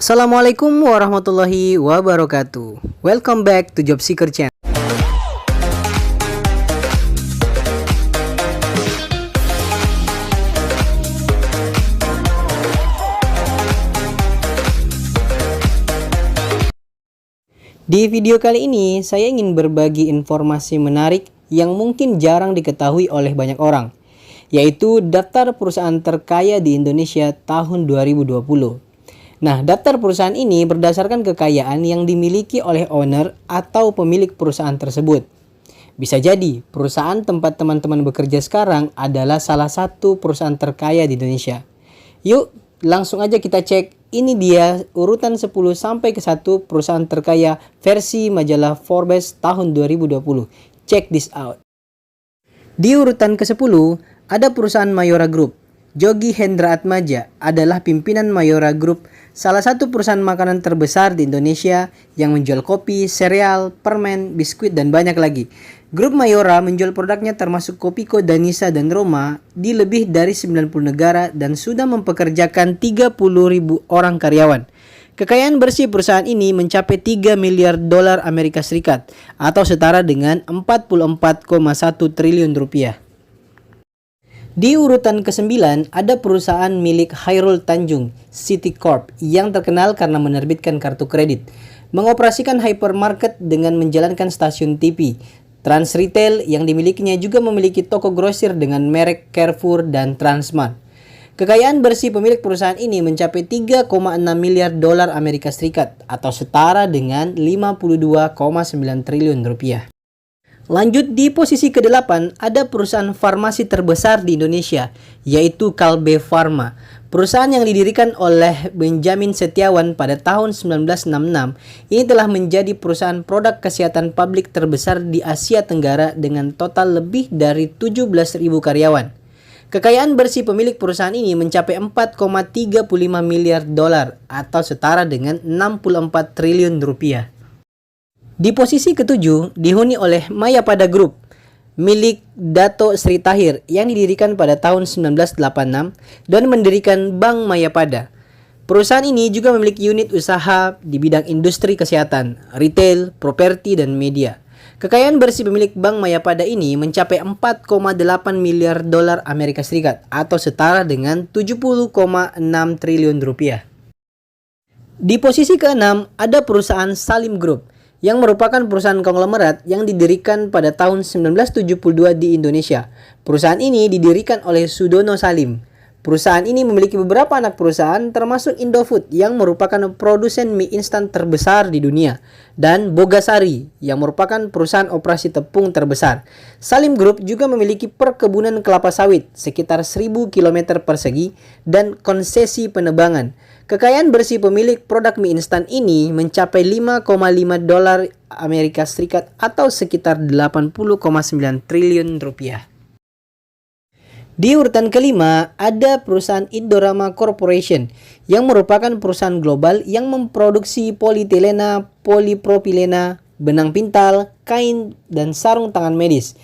Assalamualaikum warahmatullahi wabarakatuh. Welcome back to Job Seeker Channel. Di video kali ini, saya ingin berbagi informasi menarik yang mungkin jarang diketahui oleh banyak orang, yaitu daftar perusahaan terkaya di Indonesia tahun 2020. Nah, daftar perusahaan ini berdasarkan kekayaan yang dimiliki oleh owner atau pemilik perusahaan tersebut. Bisa jadi, perusahaan tempat teman-teman bekerja sekarang adalah salah satu perusahaan terkaya di Indonesia. Yuk, langsung aja kita cek. Ini dia urutan 10 sampai ke 1 perusahaan terkaya versi majalah Forbes tahun 2020. Check this out. Di urutan ke-10, ada perusahaan Mayora Group. Jogi Hendra Atmaja adalah pimpinan Mayora Group, salah satu perusahaan makanan terbesar di Indonesia yang menjual kopi, sereal, permen, biskuit, dan banyak lagi. Grup Mayora menjual produknya termasuk Kopiko, Danisa, dan Roma di lebih dari 90 negara dan sudah mempekerjakan 30.000 orang karyawan. Kekayaan bersih perusahaan ini mencapai 3 miliar dolar Amerika Serikat atau setara dengan 44,1 triliun rupiah. Di urutan ke-9 ada perusahaan milik Hairul Tanjung, City Corp, yang terkenal karena menerbitkan kartu kredit, mengoperasikan hypermarket dengan menjalankan stasiun TV. Trans Retail yang dimilikinya juga memiliki toko grosir dengan merek Carrefour dan Transmart. Kekayaan bersih pemilik perusahaan ini mencapai 3,6 miliar dolar Amerika Serikat atau setara dengan 52,9 triliun rupiah. Lanjut di posisi ke-8 ada perusahaan farmasi terbesar di Indonesia, yaitu Kalbe Farma. Perusahaan yang didirikan oleh Benjamin Setiawan pada tahun 1966, ini telah menjadi perusahaan produk kesehatan publik terbesar di Asia Tenggara dengan total lebih dari 17.000 karyawan. Kekayaan bersih pemilik perusahaan ini mencapai 4,35 miliar dolar atau setara dengan 64 triliun rupiah. Di posisi ke-7 dihuni oleh Mayapada Group milik Dato Sri Tahir yang didirikan pada tahun 1986 dan mendirikan Bank Mayapada. Perusahaan ini juga memiliki unit usaha di bidang industri kesehatan, retail, properti, dan media. Kekayaan bersih pemilik Bank Mayapada ini mencapai 4,8 miliar dolar Amerika Serikat atau setara dengan 70,6 triliun rupiah. Di posisi ke-6 ada perusahaan Salim Group yang merupakan perusahaan konglomerat yang didirikan pada tahun 1972 di Indonesia. Perusahaan ini didirikan oleh Sudono Salim. Perusahaan ini memiliki beberapa anak perusahaan termasuk Indofood yang merupakan produsen mie instan terbesar di dunia dan Bogasari yang merupakan perusahaan operasi tepung terbesar. Salim Group juga memiliki perkebunan kelapa sawit sekitar 1.000 km persegi dan konsesi penebangan. Kekayaan bersih pemilik produk mie instan ini mencapai 5,5 dolar Amerika Serikat atau sekitar 80,9 triliun rupiah. Di urutan kelima ada perusahaan Indorama Corporation yang merupakan perusahaan global yang memproduksi polietilena, polipropilena, benang pintal, kain, dan sarung tangan medis.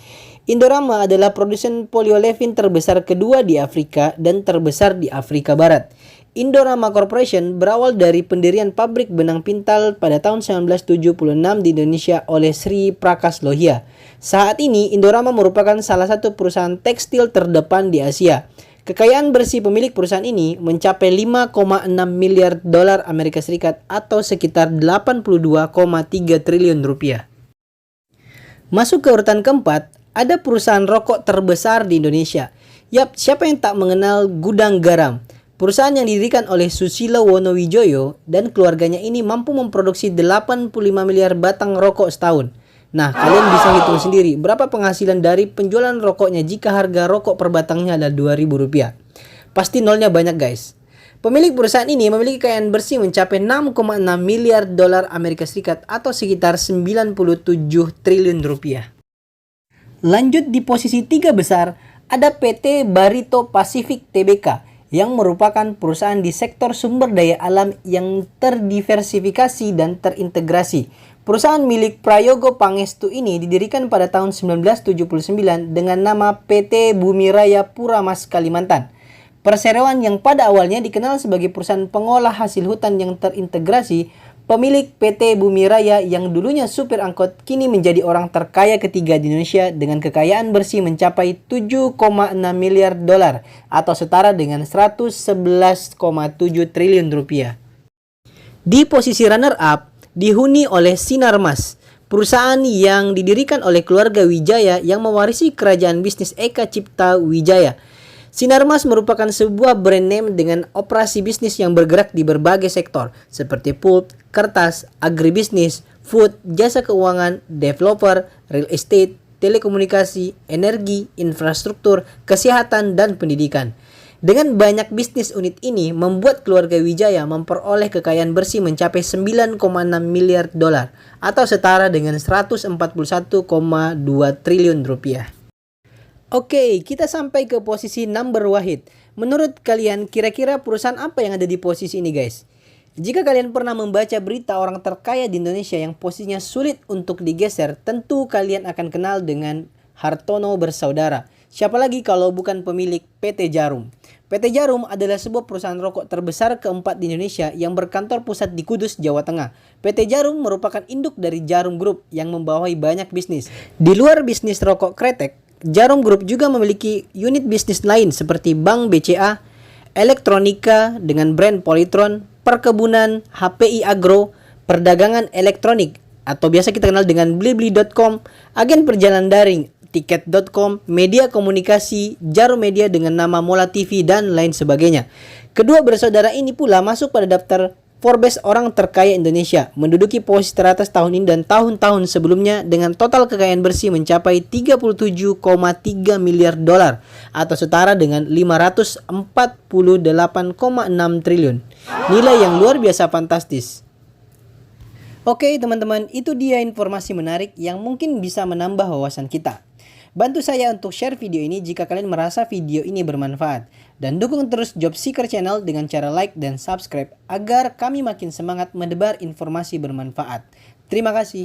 Indorama adalah produsen polyolefin terbesar kedua di Afrika dan terbesar di Afrika Barat. Indorama Corporation berawal dari pendirian pabrik benang pintal pada tahun 1976 di Indonesia oleh Sri Prakas Lohia. Saat ini, Indorama merupakan salah satu perusahaan tekstil terdepan di Asia. Kekayaan bersih pemilik perusahaan ini mencapai 5,6 miliar dolar Amerika Serikat atau sekitar 82,3 triliun rupiah. Masuk ke urutan keempat, ada perusahaan rokok terbesar di Indonesia. Yap, siapa yang tak mengenal Gudang Garam? Perusahaan yang didirikan oleh Susilo Wonowijoyo dan keluarganya ini mampu memproduksi 85 miliar batang rokok setahun. Nah, kalian bisa hitung sendiri berapa penghasilan dari penjualan rokoknya jika harga rokok per batangnya adalah Rp2.000. Pasti nolnya banyak, guys. Pemilik perusahaan ini memiliki kekayaan bersih mencapai 6,6 miliar dolar Amerika Serikat atau sekitar 97 triliun rupiah. Lanjut di posisi 3 besar, ada PT Barito Pacific Tbk yang merupakan perusahaan di sektor sumber daya alam yang terdiversifikasi dan terintegrasi. Perusahaan milik Prayogo Pangestu ini didirikan pada tahun 1979 dengan nama PT Bumi Raya Puramas Kalimantan. Perseroan yang pada awalnya dikenal sebagai perusahaan pengolah hasil hutan yang terintegrasi, pemilik PT Bumi Raya yang dulunya supir angkot kini menjadi orang terkaya ketiga di Indonesia dengan kekayaan bersih mencapai 7,6 miliar dolar atau setara dengan 111,7 triliun rupiah. Di posisi runner-up dihuni oleh Sinarmas, perusahaan yang didirikan oleh keluarga Wijaya yang mewarisi kerajaan bisnis Eka Cipta Wijaya. Sinarmas merupakan sebuah brand name dengan operasi bisnis yang bergerak di berbagai sektor seperti pulp, kertas, agribisnis, food, jasa keuangan, developer, real estate, telekomunikasi, energi, infrastruktur, kesehatan, dan pendidikan. Dengan banyak bisnis unit ini membuat keluarga Wijaya memperoleh kekayaan bersih mencapai 9,6 miliar dolar atau setara dengan 141,2 triliun rupiah. Oke, kita sampai ke posisi number wahid. Menurut kalian, kira-kira perusahaan apa yang ada di posisi ini, guys? Jika kalian pernah membaca berita orang terkaya di Indonesia yang posisinya sulit untuk digeser, tentu kalian akan kenal dengan Hartono Bersaudara. Siapa lagi kalau bukan pemilik PT Djarum. PT Djarum adalah sebuah perusahaan rokok terbesar keempat di Indonesia yang berkantor pusat di Kudus, Jawa Tengah. PT Djarum merupakan induk dari Djarum Group yang membawahi banyak bisnis. Di luar bisnis rokok kretek, Djarum Group juga memiliki unit bisnis lain seperti Bank BCA, elektronika dengan brand Polytron, perkebunan, HPI Agro, perdagangan elektronik atau biasa kita kenal dengan blibli.com, agen perjalanan daring, tiket.com, media komunikasi, Djarum Media dengan nama Mola TV, dan lain sebagainya. Kedua bersaudara ini pula masuk pada daftar Forbes orang terkaya Indonesia, menduduki posisi teratas tahun ini dan tahun-tahun sebelumnya dengan total kekayaan bersih mencapai 37,3 miliar dolar atau setara dengan 548,6 triliun. Nilai yang luar biasa fantastis. Oke teman-teman, itu dia informasi menarik yang mungkin bisa menambah wawasan kita. Bantu saya untuk share video ini jika kalian merasa video ini bermanfaat. Dan dukung terus Job Seeker Channel dengan cara like dan subscribe agar kami makin semangat mendebar informasi bermanfaat. Terima kasih.